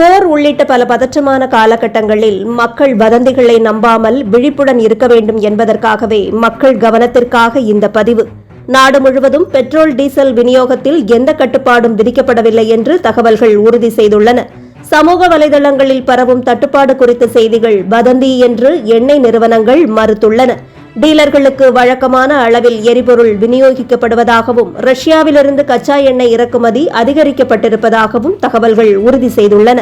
போர் உள்ளிட்ட பல பதற்றமான காலகட்டங்களில் மக்கள் வதந்திகளை நம்பாமல் விழிப்புடன் இருக்க வேண்டும் என்பதற்காகவே மக்கள் கவனத்திற்காக இந்த பதிவு. நாடு முழுவதும் பெட்ரோல் டீசல் விநியோகத்தில் எந்த கட்டுப்பாடும் விதிக்கப்படவில்லை என்று தகவல்கள் உறுதி செய்துள்ளன. சமூக வலைதளங்களில் பரவும் தட்டுப்பாடு குறித்த செய்திகள் வதந்தி என்று எண்ணெய் நிறுவனங்கள் மறுத்துள்ளன. டீலர்களுக்கு வழக்கமான அளவில் எரிபொருள் விநியோகிக்கப்படுவதாகவும் ரஷ்யாவிலிருந்து கச்சா எண்ணெய் இறக்குமதி அதிகரிக்கப்பட்டிருப்பதாகவும் தகவல்கள் உறுதி செய்துள்ளன.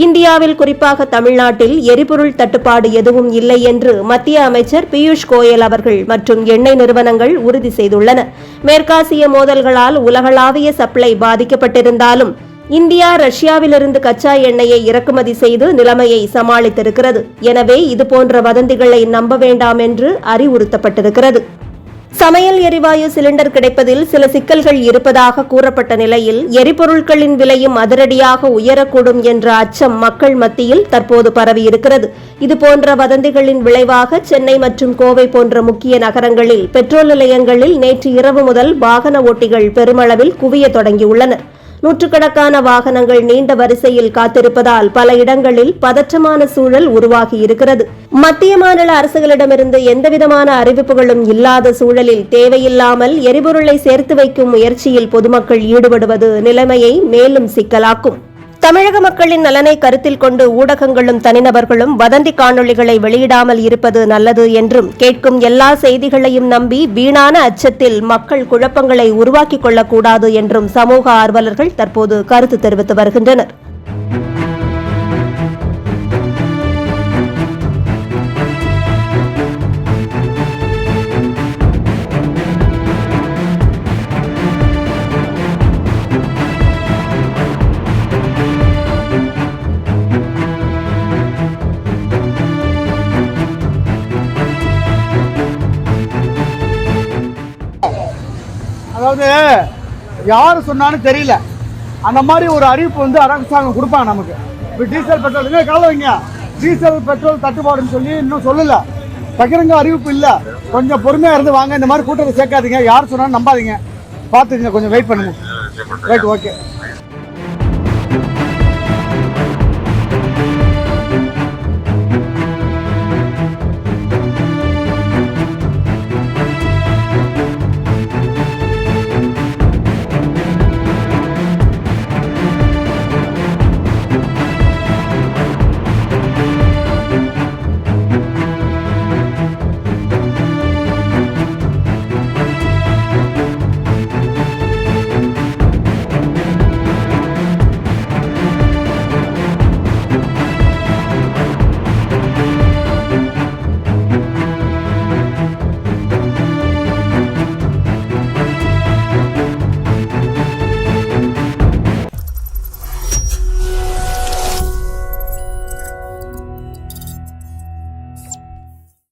இந்தியாவில் குறிப்பாக தமிழ்நாட்டில் எரிபொருள் தட்டுப்பாடு எதுவும் இல்லை என்று மத்திய அமைச்சர் பியூஷ் கோயல் அவர்கள் மற்றும் எண்ணெய் நிறுவனங்கள் உறுதி செய்துள்ளன. மேற்காசிய மோதல்களால் உலகளாவிய சப்ளை பாதிக்கப்பட்டிருந்தாலும் இந்தியா ரஷ்யாவிலிருந்து கச்சா எண்ணெயை இறக்குமதி செய்து நிலைமையை சமாளித்திருக்கிறது. எனவே இதுபோன்ற வதந்திகளை நம்ப வேண்டாம் என்று அறிவுறுத்தப்பட்டிருக்கிறது. சமையல் எரிவாயு சிலிண்டர் கிடைப்பதில் சில சிக்கல்கள் இருப்பதாக கூறப்பட்ட நிலையில் எரிபொருட்களின் விலையும் அதிரடியாக உயரக்கூடும் என்ற அச்சம் மக்கள் மத்தியில் தற்போது பரவியிருக்கிறது. இதுபோன்ற வதந்திகளின் விளைவாக சென்னை மற்றும் கோவை போன்ற முக்கிய நகரங்களில் பெட்ரோல் நிலையங்களில் நேற்று இரவு முதல் வாகன ஓட்டிகள் பெருமளவில் குவிய தொடங்கியுள்ளனர். நூற்றுக்கணக்கான வாகனங்கள் நீண்ட வரிசையில் காத்திருப்பதால் பல இடங்களில் பதற்றமான சூழல் உருவாகியிருக்கிறது. மத்திய மாநில அரசுகளிடமிருந்து எந்தவிதமான அறிவிப்புகளும் இல்லாத சூழலில் தேவையில்லாமல் எரிபொருளை சேர்த்து வைக்கும் முயற்சியில் பொதுமக்கள் ஈடுபடுவது நிலைமையை மேலும் சிக்கலாக்கும். தமிழக மக்களின் நலனை கருத்தில் கொண்டு ஊடகங்களும் தனிநபர்களும் வதந்தி காணொளிகளை வெளியிடாமல் இருப்பது நல்லது என்றும், கேட்கும் எல்லா செய்திகளையும் நம்பி வீணான அச்சத்தில் மக்கள் குழப்பங்களை உருவாக்கிக் கொள்ளக்கூடாது என்றும் சமூக ஆர்வலர்கள் தற்போது கருத்து தெரிவித்து வருகின்றனர். அதாவது யார் சொன்னாலும் தெரியல, அந்த மாதிரி ஒரு அறிவிப்பு அரசாங்கம் கொடுப்பாங்க நமக்கு. இப்போ டீசல் பெட்ரோல் கால வைங்க, டீசல் பெட்ரோல் தட்டுப்பாடுன்னு சொல்லி இன்னும் சொல்லலை, பகிரங்க அறிவிப்பு இல்லை. கொஞ்சம் பொறுமையாக இருந்து வாங்க, இந்த மாதிரி கூட்டத்தை சேர்க்காதீங்க, யார் சொன்னாலும் நம்பாதீங்க, பார்த்துக்குங்க, கொஞ்சம் வெயிட் பண்ணுங்க. Right, okay.